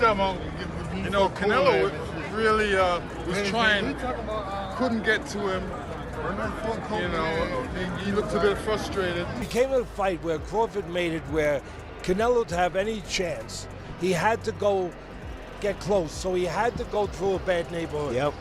You know, Canelo really was trying, couldn't get to him. You know, he looked a bit frustrated. It became a fight where Crawford made it where Canelo, to have any chance, he had to go get close. So he had to go through a bad neighborhood. Yep.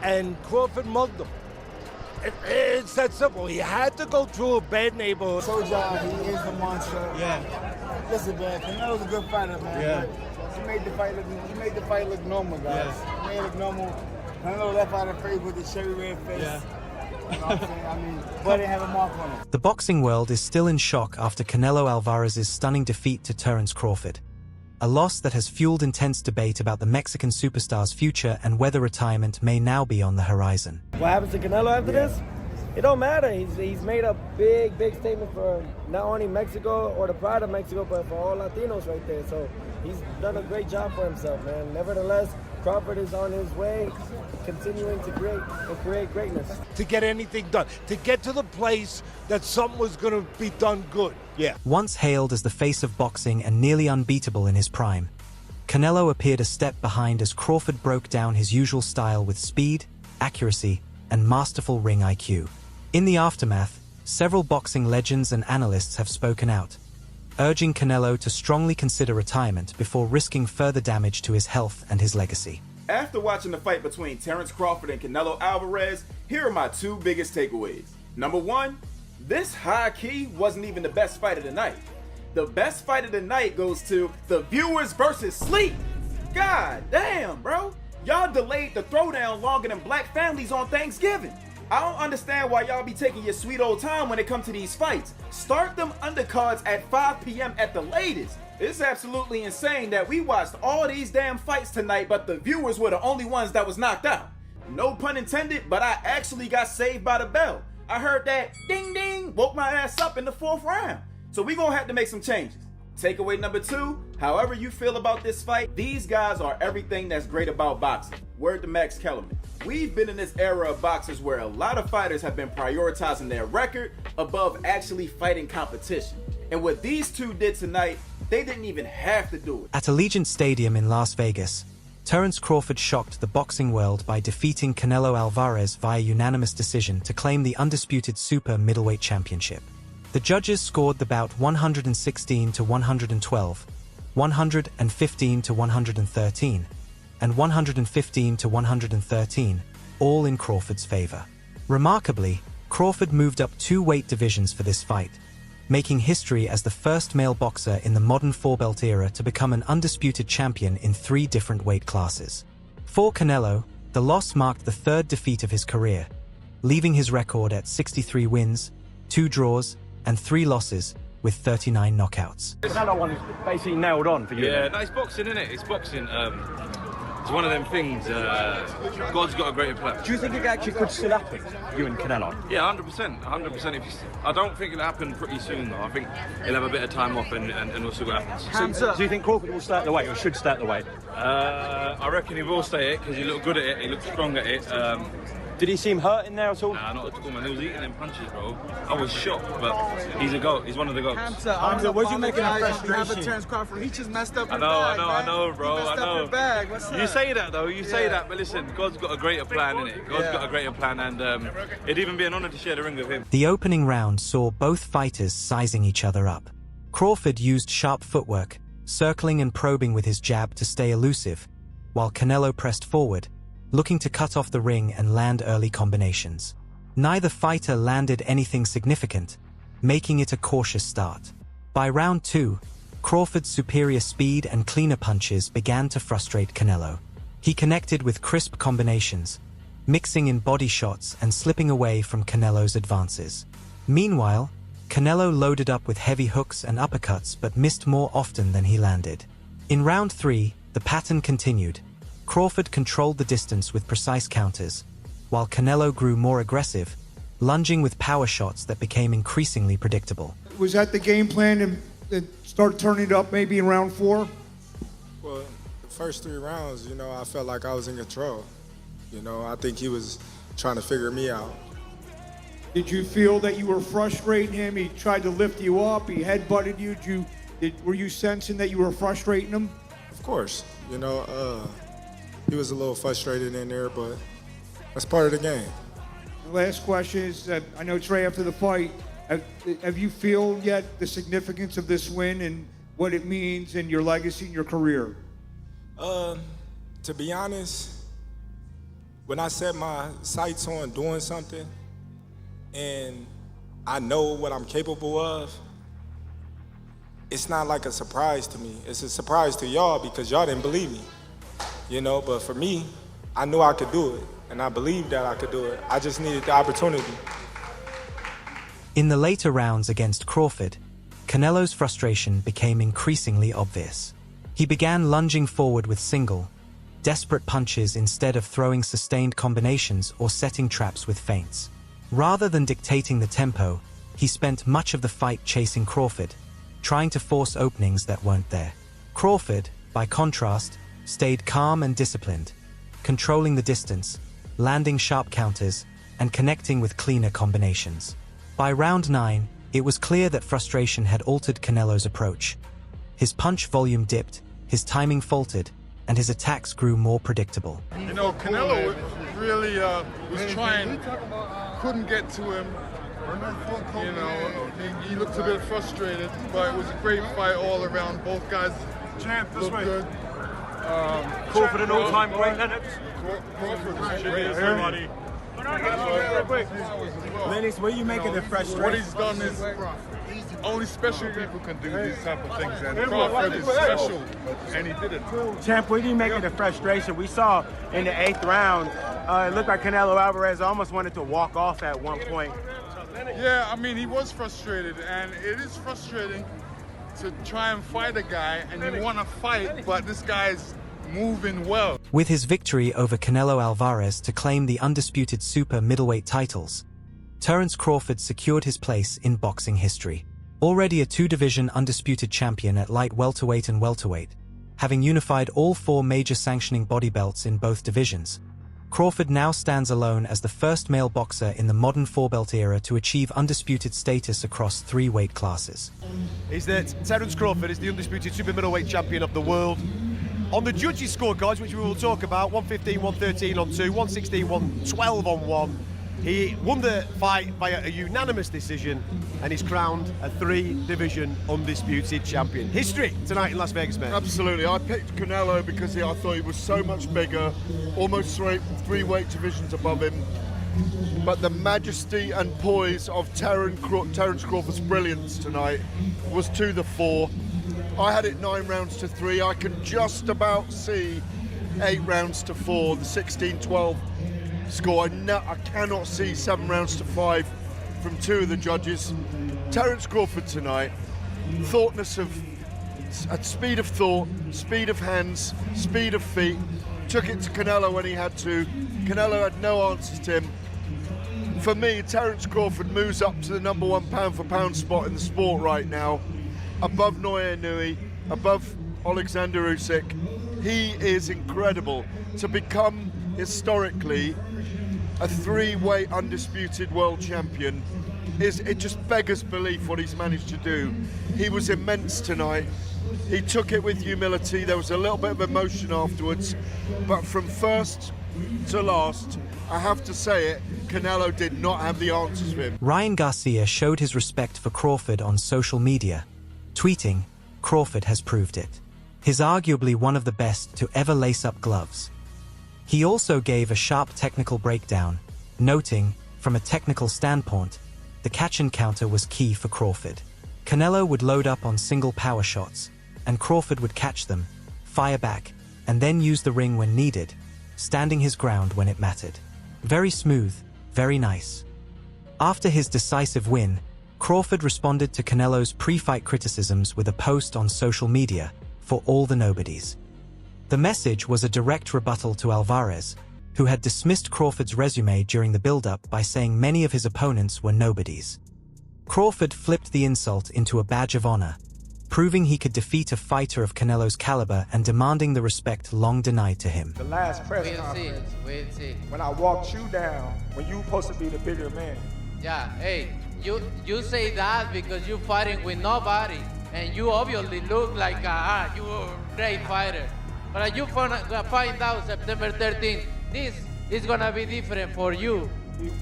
And Crawford mugged him. It's that simple. He had to go through a bad neighborhood. So John, he is the monster. Yeah. Listen, man, Canelo's a good fighter, man. Yeah. He made the fight look normal, guys. He made it look normal. Canelo left out of face with the cherry red face. Yeah. You know what I'm saying? I mean, but they have a mark on him. The boxing world is still in shock after Canelo Alvarez's stunning defeat to Terence Crawford. A loss that has fueled intense debate about the Mexican superstar's future and whether retirement may now be on the horizon. What happens to Canelo after this? It don't matter. He's made a big statement for not only Mexico or the pride of Mexico, but for all Latinos right there. So he's done a great job for himself, man. Nevertheless, Crawford is on his way, continuing to create greatness. To get anything done, to get to the place that something was going to be done good. Yeah. Once hailed as the face of boxing and nearly unbeatable in his prime, Canelo appeared a step behind as Crawford broke down his usual style with speed, accuracy, and masterful ring IQ. In the aftermath, several boxing legends and analysts have spoken out, urging Canelo to strongly consider retirement before risking further damage to his health and his legacy. After watching the fight between Terence Crawford and Canelo Alvarez, here are my two biggest takeaways. Number one, this high-key wasn't even the best fight of the night. The best fight of the night goes to the viewers versus sleep. God damn, bro. Y'all delayed the throwdown longer than black families on Thanksgiving. I don't understand why y'all be taking your sweet old time when it comes to these fights. Start them undercards at 5 p.m. at the latest. It's absolutely insane that we watched all these damn fights tonight, but the viewers were the only ones that was knocked out. No pun intended, but I actually got saved by the bell. I heard that ding ding, woke my ass up in the 4th round. So we gonna have to make some changes. Takeaway number two, however you feel about this fight, these guys are everything that's great about boxing. Word to Max Kellerman. We've been in this era of boxers where a lot of fighters have been prioritizing their record above actually fighting competition. And what these two did tonight, they didn't even have to do it. At Allegiant Stadium in Las Vegas, Terence Crawford shocked the boxing world by defeating Canelo Alvarez via unanimous decision to claim the undisputed super middleweight championship. The judges scored the bout 116 to 112, 115 to 113, and 115 to 113, all in Crawford's favor. Remarkably, Crawford moved up 2 weight divisions for this fight, making history as the first male boxer in the modern 4-belt era to become an undisputed champion in 3 different weight classes. For Canelo, the loss marked the 3rd defeat of his career, leaving his record at 63 wins, 2 draws, and 3 losses, with 39 knockouts. That one is basically nailed on for you. Yeah, no, it's boxing, isn't it? It's boxing. It's one of them things. God's got a greater plan. Do you think it actually could still happen, you and Canelo? Yeah, 100%. 100%. I don't think it'll happen pretty soon, though. I think he'll have a bit of time off and we'll see what happens. So, do you think Crawford will stay at the weight or should stay at the weight? I reckon he will stay it because he looked good at it. He looked strong at it. Did he seem hurt in there at all? Nah, not at all, man. He was eating them punches, bro. I was shocked, but he's a GOAT. He's one of the GOATs. Hamza, what you making of frustration? Terence Crawford, he just messed up your bag, I know, bro. He messed up your bag. What's You say that, though. You say that, but listen, God's got a greater plan, innit? God's got a greater plan, and it'd even be an honour to share the ring with him. The opening round saw both fighters sizing each other up. Crawford used sharp footwork, circling and probing with his jab to stay elusive, while Canelo pressed forward, looking to cut off the ring and land early combinations. Neither fighter landed anything significant, making it a cautious start. By round 2, Crawford's superior speed and cleaner punches began to frustrate Canelo. He connected with crisp combinations, mixing in body shots and slipping away from Canelo's advances. Meanwhile, Canelo loaded up with heavy hooks and uppercuts but missed more often than he landed. In round 3, the pattern continued. Crawford controlled the distance with precise counters, while Canelo grew more aggressive, lunging with power shots that became increasingly predictable. Was that the game plan to start turning it up maybe in round 4? Well, the first 3 rounds, I felt like I was in control. I think he was trying to figure me out. Did you feel that you were frustrating him? He tried to lift you up, he headbutted you. Were you sensing that you were frustrating him? Of course, you know, he was a little frustrated in there, but that's part of the game. The last question is, I know Trey, after the fight, have you feel yet the significance of this win and what it means in your legacy and your career? To be honest, when I set my sights on doing something and I know what I'm capable of, it's not like a surprise to me. It's a surprise to y'all because y'all didn't believe me, you know, but for me, I knew I could do it and I believed that I could do it. I just needed the opportunity. In the later rounds against Crawford, Canelo's frustration became increasingly obvious. He began lunging forward with single, desperate punches instead of throwing sustained combinations or setting traps with feints. Rather than dictating the tempo, he spent much of the fight chasing Crawford, trying to force openings that weren't there. Crawford, by contrast, stayed calm and disciplined, controlling the distance, landing sharp counters, and connecting with cleaner combinations. By round 9, it was clear that frustration had altered Canelo's approach. His punch volume dipped, his timing faltered, and his attacks grew more predictable. You know, Canelo really was trying, couldn't get to him. You know, he looked a bit frustrated, but it was a great fight all around. Both guys looked good. Crawford an all-time great, Lennox. Crawford was great. Lennox, what do you make of the frustration? What he's done is only special people can do these type of things, and Crawford is special, and he did it. Champ, what do you make of the frustration? We saw in the 8th round, it looked like Canelo Alvarez almost wanted to walk off at one point. Yeah, I mean, he was frustrated, and it is frustrating to try and fight a guy, and you want to fight, but this guy's moving well. With his victory over Canelo Alvarez to claim the undisputed super middleweight titles, Terence Crawford secured his place in boxing history. Already a 2-division undisputed champion at light welterweight and welterweight, having unified all 4 major sanctioning body belts in both divisions, Crawford now stands alone as the first male boxer in the modern 4-belt era to achieve undisputed status across 3 weight classes. Is that Terence Crawford is the undisputed super middleweight champion of the world. On the judges' scorecards, which we will talk about, 115, 113 on 2, 116, 112 on 1. He won the fight by a unanimous decision and is crowned a 3-division undisputed champion. History tonight in Las Vegas, man. Absolutely. I picked Canelo because I thought he was so much bigger, almost 3 weight divisions above him. But the majesty and poise of Terence Crawford's brilliance tonight was to the fore. I had it 9 rounds to 3. I can just about see 8 rounds to 4, the 16-12 score. I cannot see 7 rounds to 5 from 2 of the judges. Terence Crawford tonight, at speed of thought, speed of hands, speed of feet, took it to Canelo when he had to. Canelo had no answers to him. For me, Terence Crawford moves up to the #1 pound-for-pound spot in the sport right now, above Naoya Inoue, above Alexander Usyk. He is incredible. To become, historically, a 3-weight undisputed world champion, it just beggars belief what he's managed to do. He was immense tonight. He took it with humility. There was a little bit of emotion afterwards, but from first to last, I have to say it, Canelo did not have the answers for him. Ryan Garcia showed his respect for Crawford on social media, tweeting, "Crawford has proved it. He's arguably one of the best to ever lace up gloves." He also gave a sharp technical breakdown, noting, from a technical standpoint, the catch and counter was key for Crawford. Canelo would load up on single power shots, and Crawford would catch them, fire back, and then use the ring when needed, standing his ground when it mattered. Very smooth, very nice. After his decisive win, Crawford responded to Canelo's pre-fight criticisms with a post on social media, "For all the nobodies." The message was a direct rebuttal to Alvarez, who had dismissed Crawford's resume during the build-up by saying many of his opponents were nobodies. Crawford flipped the insult into a badge of honor, proving he could defeat a fighter of Canelo's caliber and demanding the respect long denied to him. The last press conference, when I walked you down, when you were supposed to be the bigger man. Yeah, hey, you say that because you're fighting with nobody. and you obviously look like you're a great fighter. But you find out September 13th, this is gonna be different for you.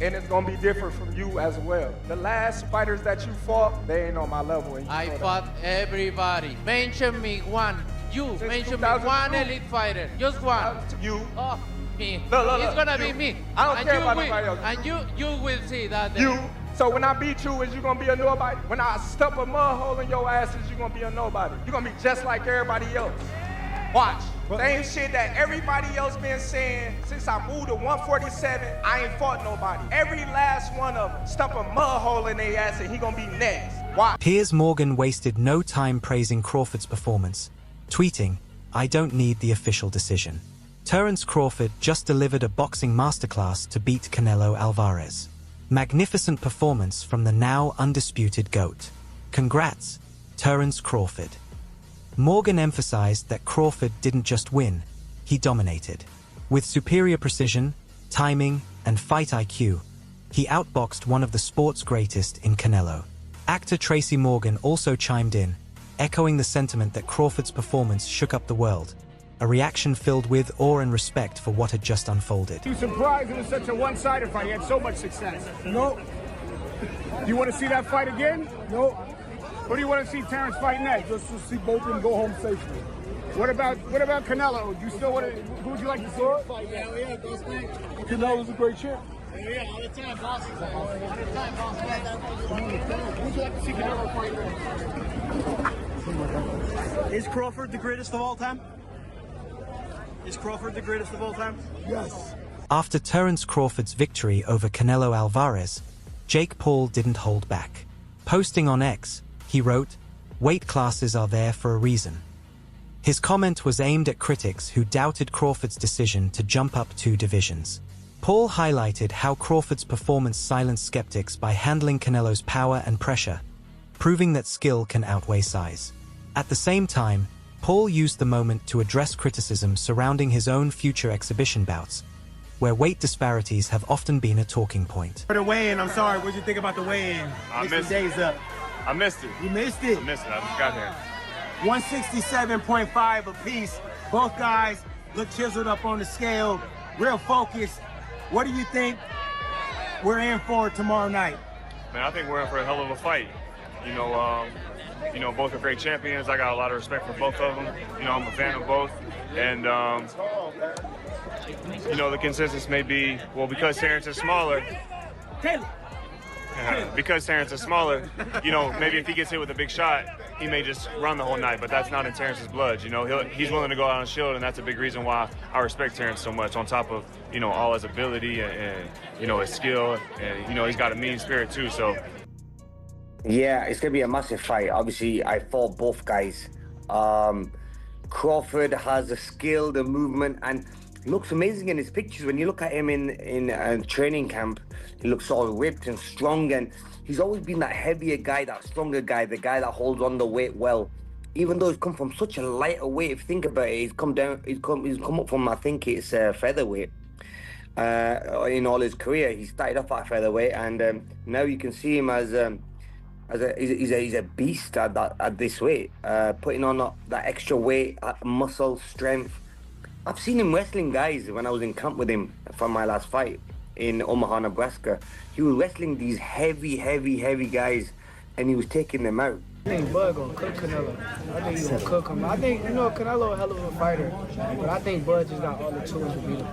And it's gonna be different from you as well. The last fighters that you fought, they ain't on my level. I fought everybody. Mention me one. You mention me one elite fighter. Just one. You. Oh, me. Look, it's gonna be you. me. I don't and care you about will, nobody else. And you will see that day. You. So when I beat you, is you gonna be a nobody? When I stuff a mud hole in your ass, is you gonna be a nobody? You're gonna be just like everybody else. Watch. Same shit that everybody else been saying since I moved to 147. I ain't fought nobody. Every last one of them stuff a mud hole in their ass and he gonna be next. Watch. Piers Morgan wasted no time praising Crawford's performance, tweeting, "I don't need the official decision." Terence Crawford just delivered a boxing masterclass to beat Canelo Alvarez. Magnificent performance from the now undisputed GOAT. Congrats, Terence Crawford. Morgan emphasized that Crawford didn't just win, he dominated. With superior precision, timing, and fight IQ, he outboxed one of the sport's greatest in Canelo. Actor Tracy Morgan also chimed in, echoing the sentiment that Crawford's performance shook up the world, a reaction filled with awe and respect for what had just unfolded. You surprised it was such a one-sided fight. He had so much success. No. Do you want to see that fight again? No. Who do you want to see Terence fight next? Just to see both of them go home safely. What about Canelo? Do you still want to? Who would you like to see fight? Yeah, those things. Canelo's a great champ. Yeah, all the time, boss. All the time, boss. Who would you like to see Canelo fight next? Is Crawford the greatest of all time? Is Crawford the greatest of all time? Yes. After Terence Crawford's victory over Canelo Alvarez, Jake Paul didn't hold back. Posting on X, he wrote, "Weight classes are there for a reason." His comment was aimed at critics who doubted Crawford's decision to jump up 2 divisions. Paul highlighted how Crawford's performance silenced skeptics by handling Canelo's power and pressure, proving that skill can outweigh size. At the same time, Paul used the moment to address criticism surrounding his own future exhibition bouts, where weight disparities have often been a talking point. For the weigh-in, I'm sorry, what did you think about the weigh-in? I missed it. Days up. I missed it. You missed it? I missed it. I just got here. 167.5 apiece. Both guys look chiseled up on the scale, real focused. What do you think we're in for tomorrow night? Man, I think we're in for a hell of a fight. You know, both are great champions. I got a lot of respect for both of them. You know, I'm a fan of both. And, you know, the consensus may be, well, because Terence is smaller, you know, maybe if he gets hit with a big shot, he may just run the whole night, but that's not in Terence's blood. You know, he's willing to go out on shield, and that's a big reason why I respect Terence so much, on top of, you know, all his ability and you know, his skill, and, you know, he's got a mean spirit too, so. Yeah, it's going to be a massive fight. Obviously, I fought both guys. Crawford has the skill, the movement, and looks amazing in his pictures. When you look at him in training camp, he looks all ripped and strong, and he's always been that heavier guy, that stronger guy, the guy that holds on the weight well. Even though he's come from such a lighter weight, if you think about it, he's come up from, I think it's featherweight. In all his career, he started off at featherweight, and now you can see him as he's a beast at this weight, putting on that extra weight, muscle, strength. I've seen him wrestling guys when I was in camp with him from my last fight in Omaha, Nebraska. He was wrestling these heavy guys, and he was taking them out. I think Bud gonna cook Canelo. I think he's gonna cook him. I think, you know, Canelo a hell of a fighter, but I think Bud just got all the tools to beat him.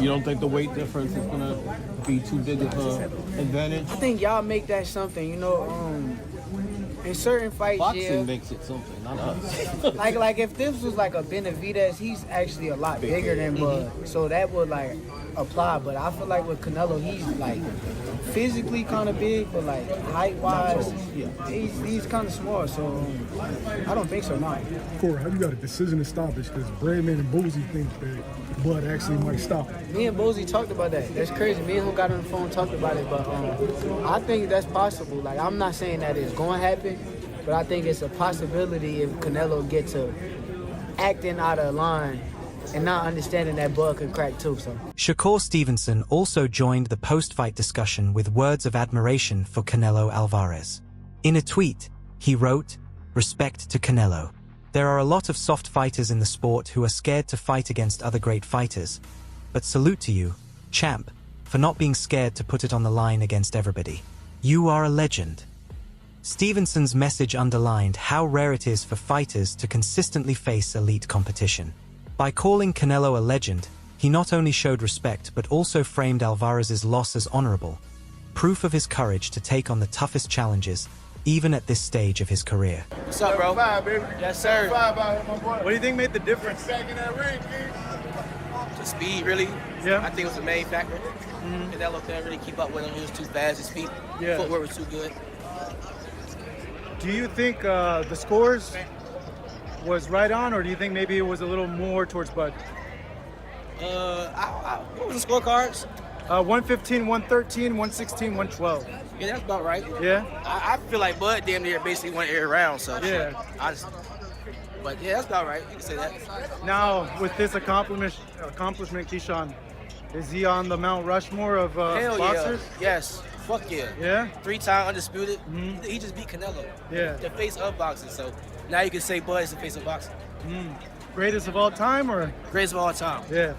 You don't think the weight difference is gonna be too big of an advantage? I think y'all make that something, you know, in certain fights, boxing makes it something, not us. like if this was like a Benavidez, he's actually a lot bigger than Bud, so that would like apply. But I feel like with Canelo, he's like physically kind of big, but like height-wise, he's kind of small. So I don't think so. No. Corey, how you got a decision to stop this? Because Brandman and Boozy think that Bud actually might stop it. Me and Boozy talked about that. That's crazy. Me and him got on the phone and talked about it, but I think that's possible. Like, I'm not saying that it's going to happen, but I think it's a possibility if Canelo gets to acting out of line and not understanding that Bud could crack too. So Shakur Stevenson also joined the post-fight discussion with words of admiration for Canelo Alvarez. In a tweet, he wrote, "Respect to Canelo. There are a lot of soft fighters in the sport who are scared to fight against other great fighters. But salute to you, champ, for not being scared to put it on the line against everybody. You are a legend." Stevenson's message underlined how rare it is for fighters to consistently face elite competition. By calling Canelo a legend, he not only showed respect but also framed Alvarez's loss as honorable, proof of his courage to take on the toughest challenges, even at this stage of his career. What's up, bro? Yes, sir. What do you think made the difference? The speed, really. Yeah. I think it was the main factor. Canelo couldn't really keep up with him. He was too fast. His feet, footwork was too good. Do you think the scores was right on, or do you think maybe it was a little more towards Bud? What was the scorecards? 115, 113, 116, 112. Yeah, that's about right. Yeah? I feel like Bud damn near basically won every round, so yeah. But yeah, that's about right. You can say that. Now, with this accomplishment, Keyshawn, is he on the Mount Rushmore of Hell boxers? Yeah. Yes. Fuck yeah. Yeah? 3-time undisputed. He just beat Canelo. Yeah. The face of boxing. So now you can say Bud is the face of boxing. Greatest of all time, or? Greatest of all time. Yeah.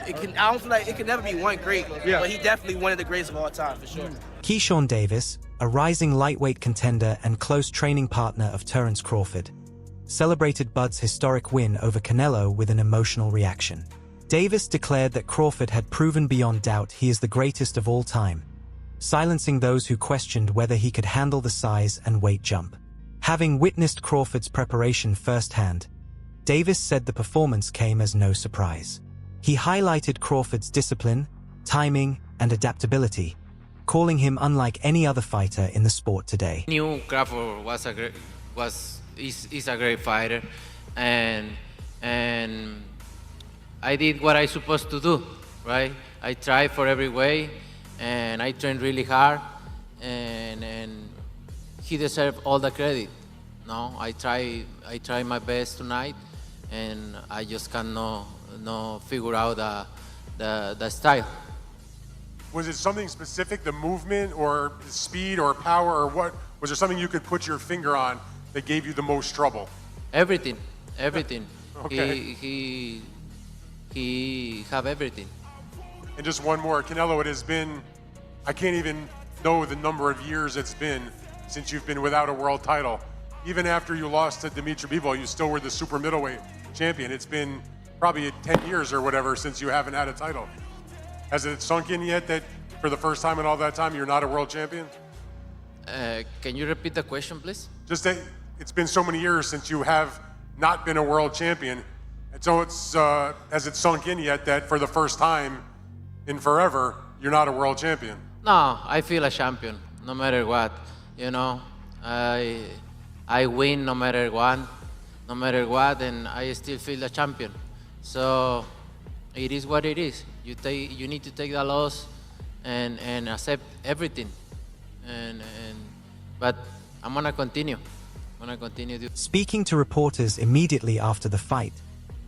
I don't feel like it can never be one great, but he definitely one of the greatest of all time, for sure. Keyshawn Davis, a rising lightweight contender and close training partner of Terence Crawford, celebrated Bud's historic win over Canelo with an emotional reaction. Davis declared that Crawford had proven beyond doubt he is the greatest of all time, silencing those who questioned whether he could handle the size and weight jump. Having witnessed Crawford's preparation firsthand, Davis said the performance came as no surprise. He highlighted Crawford's discipline, timing, and adaptability, calling him unlike any other fighter in the sport today. I knew Crawford is a great fighter, and I did what I supposed to do, right? I tried for every way, and I trained really hard, and he deserved all the credit. No, I try my best tonight, and I just cannot figure out the style. Was it something specific, the movement or the speed or power, or what? Was there something you could put your finger on that gave you the most trouble? Everything. Okay. He have everything. And just one more, Canelo, it has been, I can't even know the number of years it's been since you've been without a world title. Even after you lost to Dimitri Bivol, you still were the super middleweight champion. It's been probably 10 years or whatever since you haven't had a title. Has it sunk in yet that for the first time in all that time, you're not a world champion? Can you repeat the question, please? Just that it's been so many years since you have not been a world champion. And so has it sunk in yet that for the first time in forever, you're not a world champion? No, I feel a champion, no matter what. You know, I win no matter what, and I still feel a champion. So it is what it is. You need to take the loss and accept everything. But I'm gonna continue. Speaking to reporters immediately after the fight,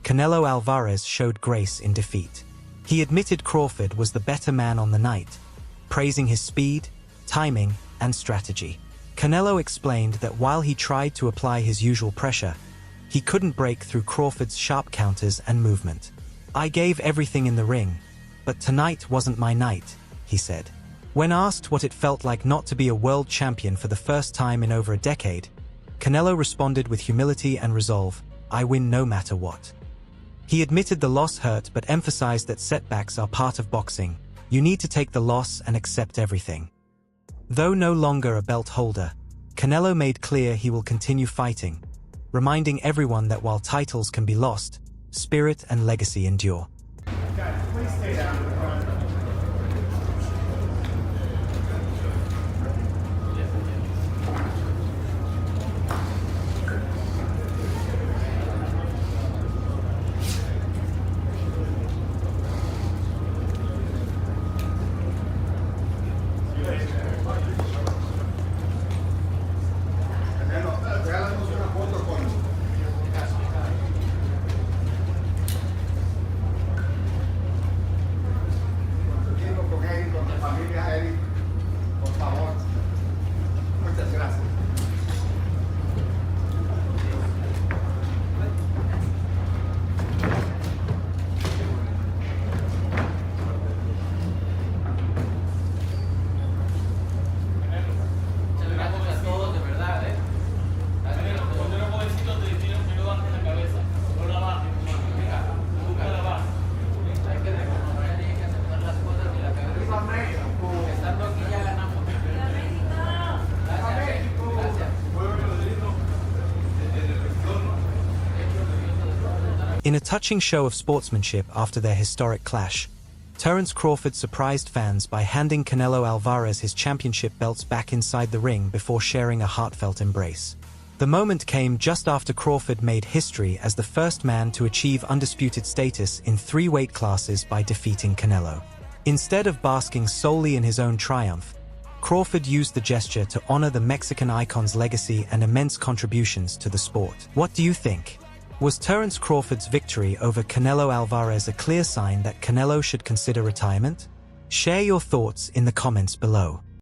Canelo Alvarez showed grace in defeat. He admitted Crawford was the better man on the night, praising his speed, timing, and strategy. Canelo explained that while he tried to apply his usual pressure, he couldn't break through Crawford's sharp counters and movement. "I gave everything in the ring, but tonight wasn't my night," he said. When asked what it felt like not to be a world champion for the first time in over a decade, Canelo responded with humility and resolve, "I win no matter what." He admitted the loss hurt but emphasized that setbacks are part of boxing. You need to take the loss and accept everything. Though no longer a belt holder, Canelo made clear he will continue fighting, reminding everyone that while titles can be lost, spirit and legacy endure. Guys, please stay down. In a touching show of sportsmanship after their historic clash, Terence Crawford surprised fans by handing Canelo Alvarez his championship belts back inside the ring before sharing a heartfelt embrace. The moment came just after Crawford made history as the first man to achieve undisputed status in 3 weight classes by defeating Canelo. Instead of basking solely in his own triumph, Crawford used the gesture to honor the Mexican icon's legacy and immense contributions to the sport. What do you think? Was Terence Crawford's victory over Canelo Alvarez a clear sign that Canelo should consider retirement? Share your thoughts in the comments below.